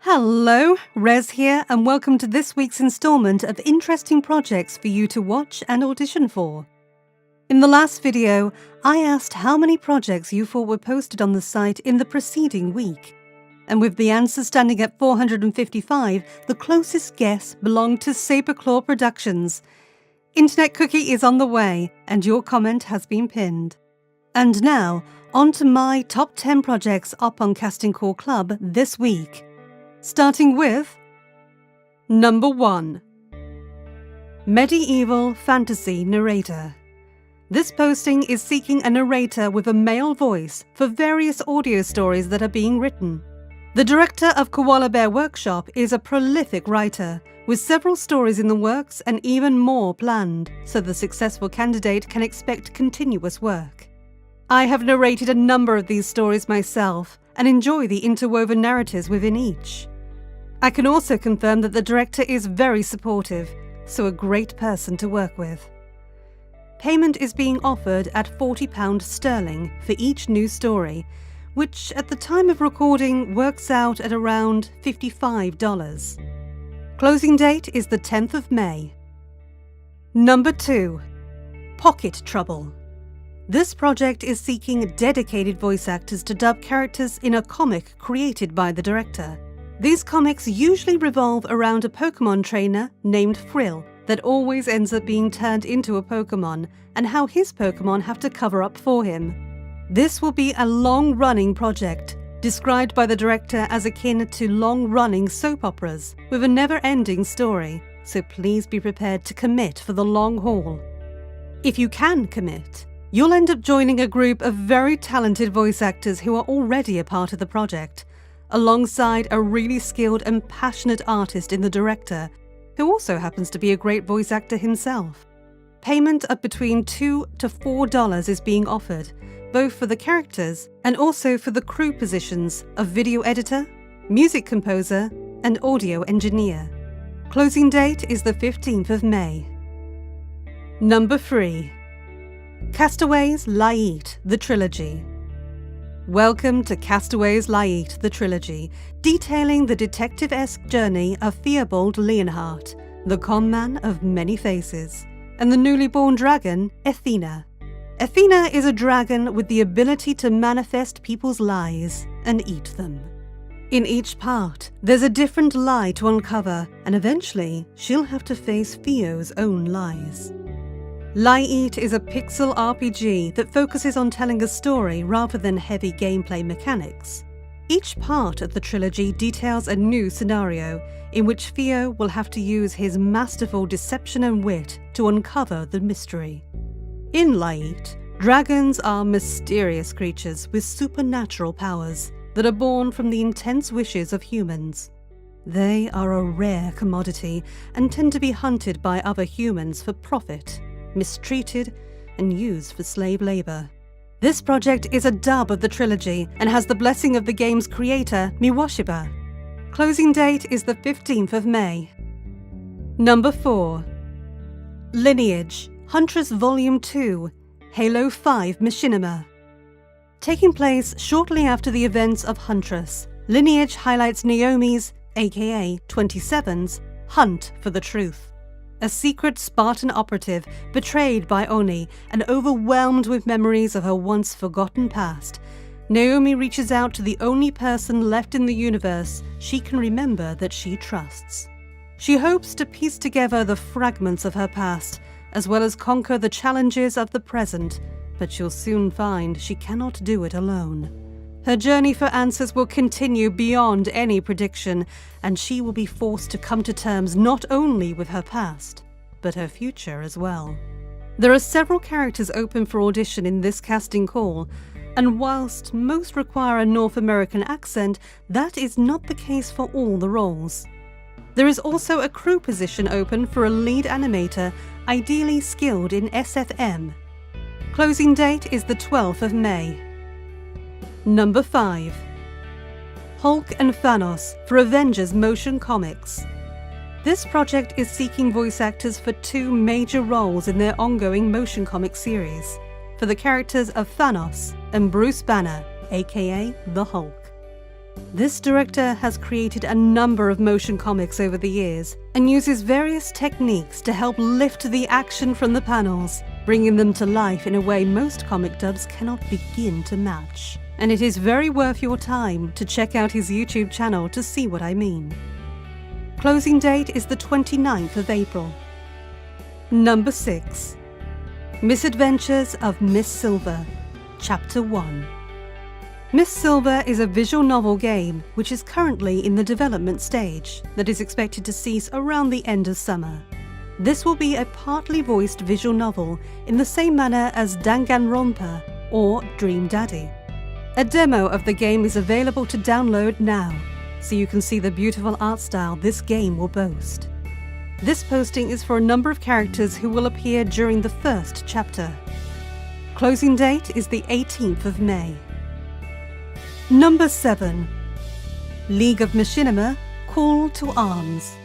Hello, Rez here, and welcome to this week's installment of interesting projects for you to watch and audition for. In the last video, I asked how many projects you thought were posted on the site in the preceding week. And with the answer standing at 455, the closest guess belonged to Saberclaw Productions. Internet Cookie is on the way, and your comment has been pinned. And now, on to my top 10 projects up on Casting Call Club this week. Starting with Number 1. Medieval Fantasy Narrator. This posting is seeking a narrator with a male voice for various audio stories that are being written. The director of Koala Bear Workshop is a prolific writer, with several stories in the works and even more planned, so the successful candidate can expect continuous work. I have narrated a number of these stories myself, and enjoy the interwoven narratives within each. I can also confirm that the director is very supportive, so a great person to work with. Payment is being offered at £40 sterling for each new story, which at the time of recording works out at around $55. Closing date is the 10th of May. Number 2. Pocket Trouble. This project is seeking dedicated voice actors to dub characters in a comic created by the director. These comics usually revolve around a Pokemon trainer named Frill that always ends up being turned into a Pokemon, and how his Pokemon have to cover up for him. This will be a long-running project, described by the director as akin to long-running soap operas with a never-ending story, so please be prepared to commit for the long haul. If you can commit, you'll end up joining a group of very talented voice actors who are already a part of the project, alongside a really skilled and passionate artist in the director, who also happens to be a great voice actor himself. Payment of between $2 to $4 is being offered, both for the characters and also for the crew positions of video editor, music composer, and audio engineer. Closing date is the 15th of May. Number 3. Castaways LiEat the Trilogy. Welcome to Castaways LiEat the Trilogy, detailing the detective-esque journey of Theobald Leonhardt, the con-man of many faces, and the newly born dragon, Athena. Athena is a dragon with the ability to manifest people's lies and eat them. In each part, there's a different lie to uncover, and eventually she'll have to face Theo's own lies. LiEat is a pixel RPG that focuses on telling a story rather than heavy gameplay mechanics. Each part of the trilogy details a new scenario in which Theo will have to use his masterful deception and wit to uncover the mystery. In LiEat, dragons are mysterious creatures with supernatural powers that are born from the intense wishes of humans. They are a rare commodity and tend to be hunted by other humans for profit, mistreated, and used for slave labor. This project is a dub of the trilogy and has the blessing of the game's creator, Miwashiba. Closing date is the 15th of May. Number 4. Lineage, Huntress Volume 2, Halo 5 Machinima. Taking place shortly after the events of Huntress, Lineage highlights Naomi's, aka 27's, hunt for the truth. A secret Spartan operative betrayed by Oni and overwhelmed with memories of her once forgotten past, Naomi reaches out to the only person left in the universe she can remember that she trusts. She hopes to piece together the fragments of her past, as well as conquer the challenges of the present, but she'll soon find she cannot do it alone. Her journey for answers will continue beyond any prediction, and she will be forced to come to terms not only with her past, but her future as well. There are several characters open for audition in this casting call, and whilst most require a North American accent, that is not the case for all the roles. There is also a crew position open for a lead animator, ideally skilled in SFM. Closing date is the 12th of May. Number 5. Hulk and Thanos for Avengers Motion Comics. This project is seeking voice actors for 2 major roles in their ongoing motion comic series, for the characters of Thanos and Bruce Banner, aka the Hulk. This director has created a number of motion comics over the years and uses various techniques to help lift the action from the panels, bringing them to life in a way most comic dubs cannot begin to match. And it is very worth your time to check out his YouTube channel to see what I mean. Closing date is the 29th of April. Number 6. Misadventures of Miss Silver, Chapter 1. Miss Silver is a visual novel game which is currently in the development stage that is expected to cease around the end of summer. This will be a partly voiced visual novel in the same manner as Danganronpa or Dream Daddy. A demo of the game is available to download now, so you can see the beautiful art style this game will boast. This posting is for a number of characters who will appear during the first chapter. Closing date is the 18th of May. Number 7. League of Machinima, Call to Arms.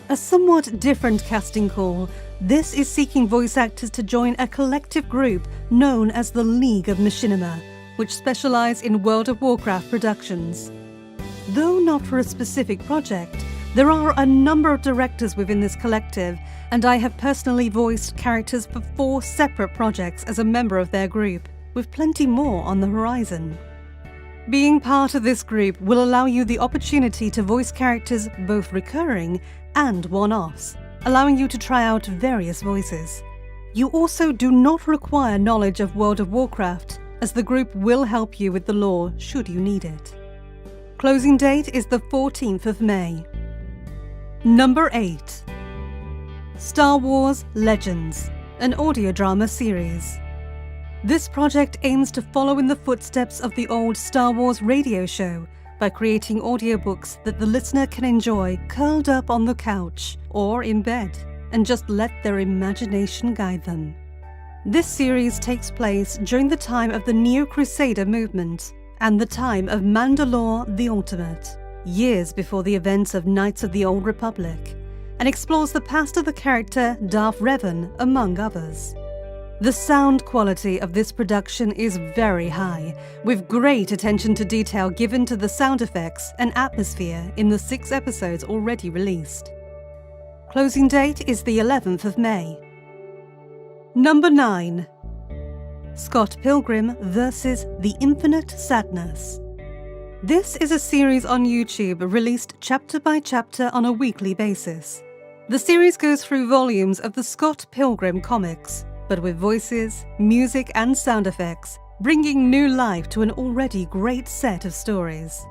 A somewhat different casting call, this is seeking voice actors to join a collective group known as the League of Machinima, which specialize in World of Warcraft productions. Though not for a specific project, there are a number of directors within this collective, and I have personally voiced characters for 4 separate projects as a member of their group, with plenty more on the horizon. Being part of this group will allow you the opportunity to voice characters both recurring and one-offs, allowing you to try out various voices. You also do not require knowledge of World of Warcraft, as the group will help you with the lore should you need it. Closing date is the 14th of May. Number 8. Star Wars Legends, an audio drama series. This project aims to follow in the footsteps of the old Star Wars radio show by creating audiobooks that the listener can enjoy curled up on the couch or in bed and just let their imagination guide them. This series takes place during the time of the Neo-Crusader movement and the time of Mandalore the Ultimate, years before the events of Knights of the Old Republic, and explores the past of the character Darth Revan, among others. The sound quality of this production is very high, with great attention to detail given to the sound effects and atmosphere in the 6 episodes already released. Closing date is the 11th of May. Number 9. Scott Pilgrim vs. The Infinite Sadness. This is a series on YouTube released chapter by chapter on a weekly basis. The series goes through volumes of the Scott Pilgrim comics, but with voices, music and sound effects, bringing new life to an already great set of stories.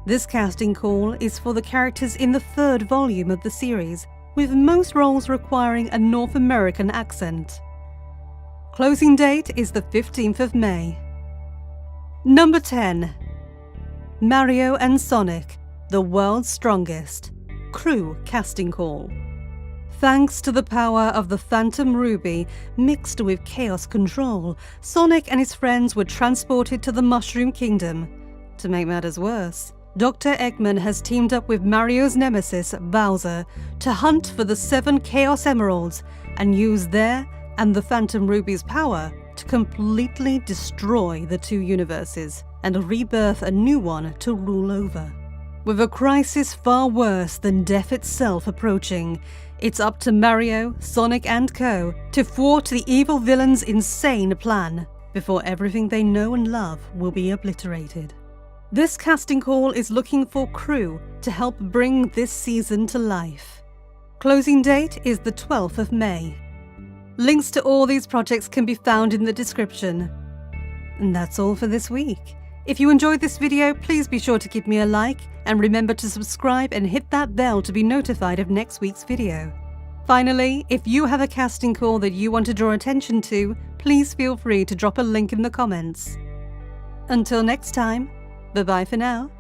This casting call is for the characters in the 3rd volume of the series, with most roles requiring a North American accent. Closing date is the 15th of May. Number 10. Mario and Sonic, the World's Strongest, Crew casting call. Thanks to the power of the Phantom Ruby, mixed with Chaos Control, Sonic and his friends were transported to the Mushroom Kingdom. To make matters worse, Dr. Eggman has teamed up with Mario's nemesis, Bowser, to hunt for the 7 Chaos Emeralds and use their and the Phantom Ruby's power to completely destroy the 2 universes and rebirth a new one to rule over. With a crisis far worse than death itself approaching, it's up to Mario, Sonic and co. to thwart the evil villain's insane plan before everything they know and love will be obliterated. This casting call is looking for crew to help bring this season to life. Closing date is the 12th of May. Links to all these projects can be found in the description. And that's all for this week. If you enjoyed this video, please be sure to give me a like and remember to subscribe and hit that bell to be notified of next week's video. Finally, if you have a casting call that you want to draw attention to, please feel free to drop a link in the comments. Until next time, bye-bye for now.